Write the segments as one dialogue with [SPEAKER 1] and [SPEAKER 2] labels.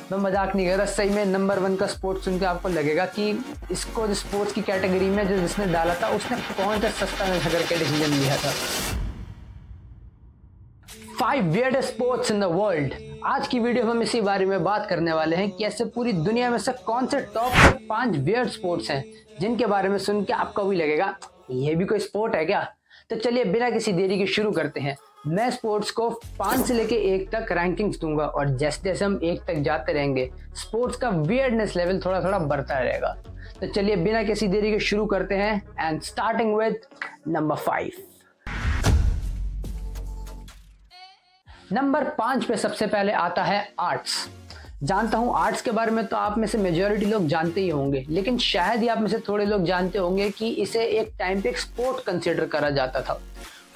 [SPEAKER 1] मैं मजाक नहीं कर रहा, सही में नंबर 1 का स्पोर्ट्स सुन के आपको लगेगा कि इसको स्पोर्ट्स की कैटेगरी में जो जिसने डाला था उसने कौन सा सस्ता नशा करके डिसीजन लिया था। 5 weirdest sports in the world. आज की वीडियो में हम इसी बारे में बात करने वाले हैं कि ऐसे पूरी दुनिया में से कौन से टॉप 5 वियर्ड स्पोर्ट्स हैं जिनके बारे में सुन के आपको भी लगेगा ये भी कोई स्पोर्ट है क्या। तो चलिए बिना किसी देरी के शुरू करते हैं। मैं स्पोर्ट्स को 5 से लेके 1 तक रैंकिंग्स दूंगा और जैसे जैसे हम 1 तक जाते रहेंगे स्पोर्ट्स का वियर्डनेस लेवल थोड़ा थोड़ा बढ़ता रहेगा। तो चलिए बिना किसी देरी के शुरू करते हैं and starting with number 5। Number 5 पे सबसे पहले आता है आर्ट्स। जानता हूं आर्ट्स के बारे में तो आप में से मेजॉरिटी लोग जानते ही होंगे, लेकिन शायद ही आप में से थोड़े लोग जानते होंगे कि इसे एक टाइम पे एक स्पोर्ट कंसिडर करा जाता था।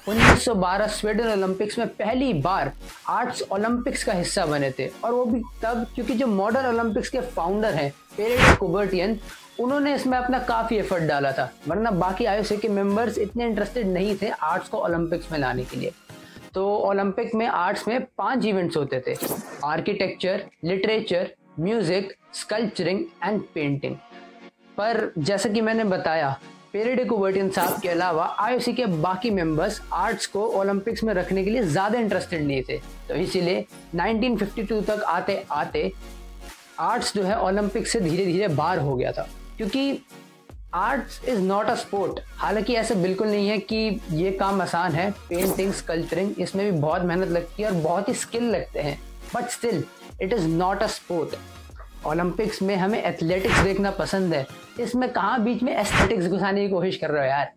[SPEAKER 1] 1912 स्वीडन ओलंपिक्स में पहली बार आर्ट्स ओलंपिक्स का हिस्सा बने थे और वो भी तब क्योंकि जो मॉडर्न ओलंपिक्स के फाउंडर हैं पेरे डे कुबर्टियन, उन्होंने इसमें अपना काफी एफर्ट डाला था, वरना बाकी आईओसी के मेंबर्स इतने इंटरेस्टेड नहीं थे आर्ट्स को ओलंपिक्स में लाने के लिए। तो ओलंपिक में आर्ट्स में 5 इवेंट्स होते थे, architecture, literature, music, sculpturing and painting. पर जैसा कि मैंने बताया पेरे डे कुबर्टियन साहब के अलावा आईओसी के बाकी मेंबर्स आर्ट्स को ओलंपिक्स में रखने के लिए ज़्यादा इंटरेस्टेड नहीं थे। तो इसीलिए 1952 तक आते आते आर्ट्स जो है ओलंपिक से धीरे धीरे बाहर हो गया था, क्योंकि arts is not a sport. हालांकि ऐसा बिल्कुल नहीं है कि ये काम आसान है, पेंटिंग, स्कल्पचरिंग, इसमें भी बहुत मेहनत लगती है और बहुत ही स्किल लगते हैं, but still it is not a sport. Olympics में हमें एथलेटिक्स देखना पसंद है, इसमें कहाँ बीच में एस्थेटिक्स घुसाने की कोशिश कर रहे हो यार।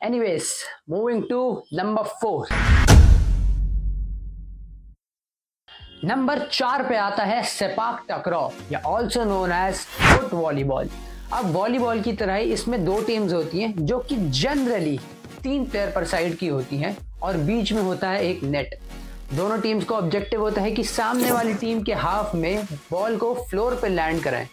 [SPEAKER 1] Anyways moving to number 4। Number 4 पे आता है सेपाक टकराव या also known as foot volleyball. अब वॉलीबॉल की तरह ही इसमें 2 टीम्स होती हैं जो कि जनरली 3 प्लेयर पर साइड की होती हैं और बीच में होता है एक नेट। दोनों टीम्स का ऑब्जेक्टिव होता है कि सामने वाली टीम के हाफ में बॉल को फ्लोर पे लैंड कराएं।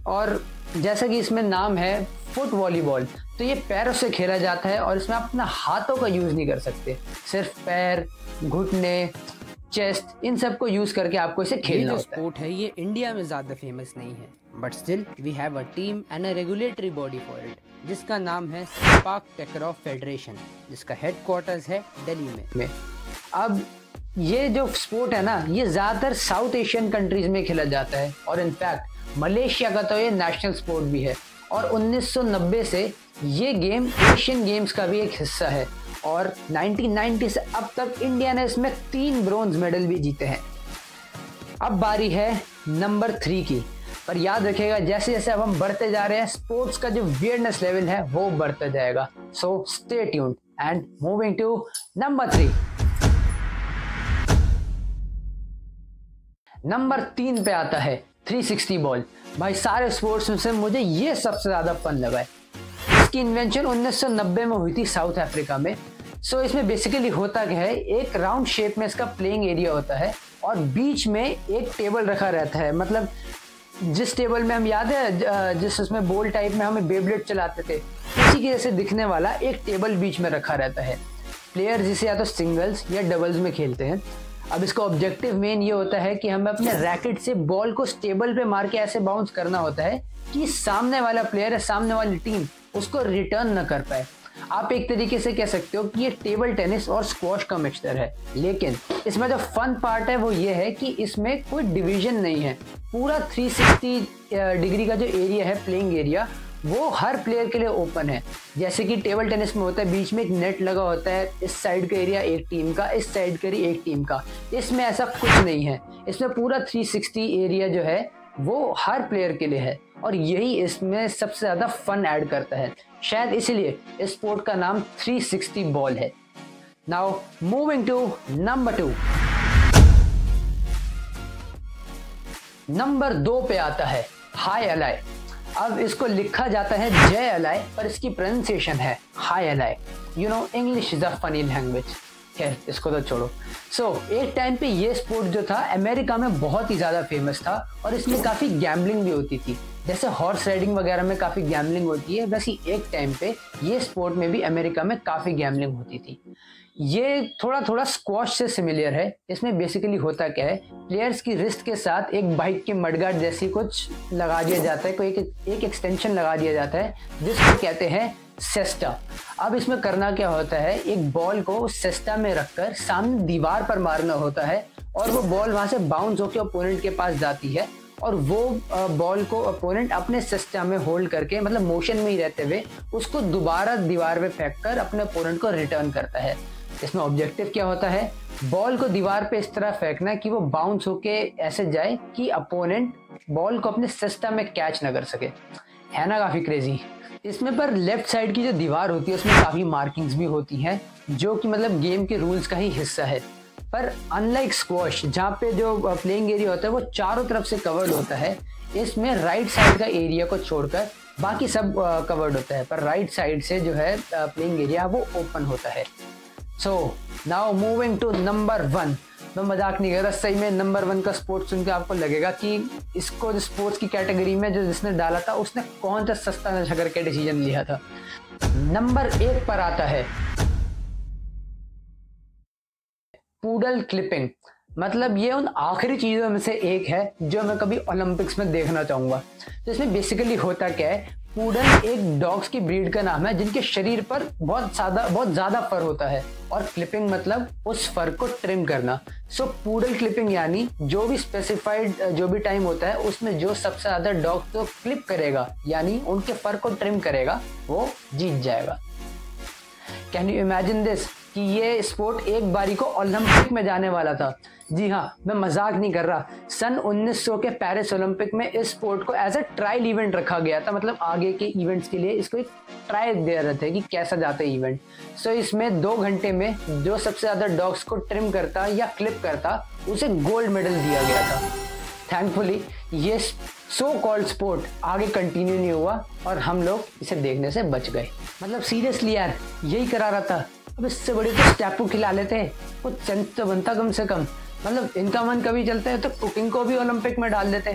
[SPEAKER 1] और जैसा कि इसमें नाम है फुट वॉलीबॉल, तो ये पैरों से खेला जाता है और इसमें आप अपना हाथों का यूज नहीं कर सकते, सिर्फ पैर, घुटने, चेस्ट, इन सब को यूज करके आपको इसे खेलना होता है। स्पोर्ट है ये इंडिया में ज्यादा फेमस नहीं है, but still we have a team and a regulatory body for it, जिसका नाम है सेपाक टकराव फेडरेशन, जिसका हेडक्वार्टर्स है दिल्ली में। अब ये जो स्पोर्ट है ना, ये ज्यादातर साउथ एशियन कंट्रीज में खेला जाता है और इनफैक्ट मलेशिया का तो ये नेशनल स्पोर्ट भी है और 1990 से ये गेम एशियन गेम्स का भी एक हिस्सा है और 1990 से अब तक इंडिया ने इसमें 3 ब्रोंज मेडल भी जीते हैं। अब बारी है नंबर 3 की, पर याद रखिएगा जैसे जैसे अब हम बढ़ते जा रहे हैं स्पोर्ट्स का जो वियर्डनेस लेवल है वो बढ़ता जाएगा। So stay tuned and moving to number 3। Number 3 पे आता है 360 बॉल। भाई सारे स्पोर्ट्स में से मुझे ये सबसे ज्यादा फन लगा है। इसकी इन्वेंशन 1990 में हुई थी साउथ अफ्रीका में। सो इसमें बेसिकली होता क्या है, एक राउंड शेप में इसका प्लेइंग एरिया होता है और बीच में एक टेबल रखा रहता है। मतलब जिस टेबल में हम याद है जिस उसमें बोल टाइप में हमें बेब्लेड चलाते थे, उसी के जैसे दिखने वाला एक टेबल बीच में रखा रहता है। प्लेयर जिसे या तो सिंगल्स या डबल्स में खेलते हैं। अब इसका ऑब्जेक्टिव मेन ये होता है कि हमें अपने रैकेट से बॉल को टेबल पे मार के ऐसे बाउंस करना होता है कि सामने वाला प्लेयर या सामने वाली टीम उसको रिटर्न न कर पाए। आप एक तरीके से कह सकते हो कि ये टेबल टेनिस और स्क्वॉश का मिक्सचर है, लेकिन इसमें जो फन पार्ट है वो ये है कि इसमें कोई डिवीजन नहीं है। पूरा 360 डिग्री का जो एरिया है, प्लेइंग एरिया, वो हर प्लेयर के लिए ओपन है। जैसे कि टेबल टेनिस में होता है, बीच में एक नेट लगा होता है, इस साइड का एरिया एक टीम का, इस साइड का एरिया एक टीम का। इसमें ऐसा कुछ नहीं है, इसमें पूरा 360 एरिया जो है वो हर प्लेयर के लिए है और यही इसमें सबसे ज्यादा फन ऐड करता है। शायद इसीलिए इस स्पोर्ट का नाम 360 बॉल है। Now moving to number 2। Number 2 पे आता है हाई अलाई। अब इसको लिखा जाता है जय अलाई, पर इसकी प्रोनाउंसिएशन है हाई अलाई। You know English is a funny language. खैर इसको तो छोड़ो। एक टाइम पे ये स्पोर्ट जो था अमेरिका में बहुत ही ज्यादा फेमस था और इसमें काफी गैम्बलिंग भी होती थी। जैसे हॉर्स राइडिंग वगैरह में काफी गैम्बलिंग होती है, वैसे एक टाइम पे ये स्पोर्ट में भी अमेरिका में काफी गैम्बलिंग होती थी। ये थोड़ा थोड़ा स्क्वॉश से सिमिलर है। इसमें बेसिकली होता क्या है, प्लेयर्स की रिस्ट के साथ एक बाइक की मडगार्ड जैसी कुछ लगा दिया जाता है, कोई एक एक्सटेंशन लगा दिया जाता है जिसको कहते हैं सेस्टा। अब इसमें करना क्या होता है, एक बॉल को सेस्टा में रखकर सामने दीवार पर मारना होता है और वो बॉल वहां से बाउंस होकर ओपोनेंट के पास जाती है और वो बॉल को ओपोनेंट अपने सिस्टम में होल्ड करके, मतलब मोशन में ही रहते हुए, उसको दोबारा दीवार पे फेंककर अपने ओपोनेंट को रिटर्न करता है। इसमें ऑब्जेक्टिव क्या होता है, बॉल को दीवार पे इस तरह फेंकना कि वो बाउंस होके ऐसे जाए कि अपोनेंट बॉल को अपने सिस्टम में कैच ना कर सके। है ना काफी क्रेजी। इसमें पर लेफ्ट साइड की जो दीवार होती है उसमें काफी मार्किंग्स भी होती हैं जो कि मतलब गेम के रूल्स का ही हिस्सा है। पर अनलाइक स्क्वॉश जहाँ पे जो प्लेइंग एरिया होता है वो चारों तरफ से कवर्ड होता है, इसमें राइट साइड का एरिया को छोड़कर बाकी सब कवर्ड होता है, पर राइट साइड से जो है प्लेइंग एरिया वो ओपन होता है। So now moving to number 1। मैं मजाक नहीं कर रहा, सही में नंबर 1 का स्पोर्ट्स सुन के आपको लगेगा कि इसको जो स्पोर्ट्स की कैटेगरी में जो जिसने डाला था उसने कौन सा सस्ता नशा करके डिसीजन लिया था। नंबर 1 पर आता है पूडल क्लिपिंग। मतलब ये उन आखिरी चीजों में से एक है जो मैं कभी ओलंपिक्स में देखना चाहूंगा। तो इसमें बेसिकली होता क्या है, पूडल एक डॉग्स की ब्रीड का नाम है जिनके शरीर पर बहुत ज्यादा फर होता है और क्लिपिंग मतलब उस फर को ट्रिम करना। सो पूडल क्लिपिंग यानी जो भी स्पेसिफाइड जो भी टाइम होता है उसमें जो सबसे ज्यादा डॉग को क्लिप करेगा यानी उनके फर को ट्रिम करेगा वो जीत जाएगा। कैन यू इमेजिन दिस कि ये स्पोर्ट एक बारी को ओलंपिक में जाने वाला था। जी हाँ, मैं मजाक नहीं कर रहा। सन 1900 के पेरिस ओलंपिक में इस स्पोर्ट को एज अ ट्रायल इवेंट रखा गया था, मतलब आगे के इवेंट्स के लिए इसको एक ट्रायल दे रहे थे कि कैसा जाता है इवेंट। सो इसमें 2 घंटे में जो सबसे ज्यादा डॉग्स को ट्रिम करता या क्लिप करता उसे गोल्ड मेडल दिया गया था। थैंकफुली ये सो कॉल्ड स्पोर्ट आगे कंटिन्यू नहीं हुआ और हम लोग इसे देखने से बच गए। मतलब सीरियसली यार, यही करा रहा था। अब इससे बड़ी कुछ स्टैपू खिला लेते, कुछ सेंस तो बनता कम से कम। मतलब इनका मन कभी चलता है तो कुकिंग को भी ओलंपिक में डाल देते।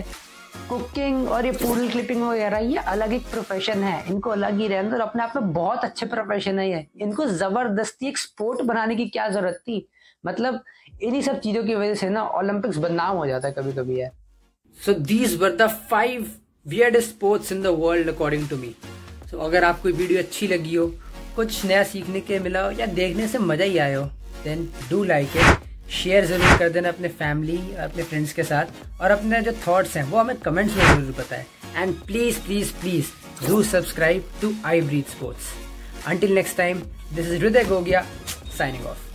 [SPEAKER 1] कुकिंग और ये पूडल क्लिपिंग वगैरह ये अलग एक प्रोफेशन है, इनको अलग ही रहने और अपने आप में बहुत अच्छे प्रोफेशन है ये। इनको जबरदस्ती एक स्पोर्ट बनाने की क्या जरूरत थी। मतलब इन्हीं सब चीजों की वजह से ना ओलंपिक्स बदनाम हो जाता है कभी कभी यार। So these were the 5 weirdest sports in the world according to me. So अगर आपको वीडियो अच्छी लगी हो, कुछ नया सीखने के मिला हो या देखने से मजा ही आया हो, then do like it, share जरूर कर देना अपने फैमिली अपने फ्रेंड्स के साथ, और अपने जो थॉट्स हैं वो हमें कमेंट्स में जरूर बताएं। And please please please do subscribe to I breathe sports. Until next time, this is Hriday Gogia signing off.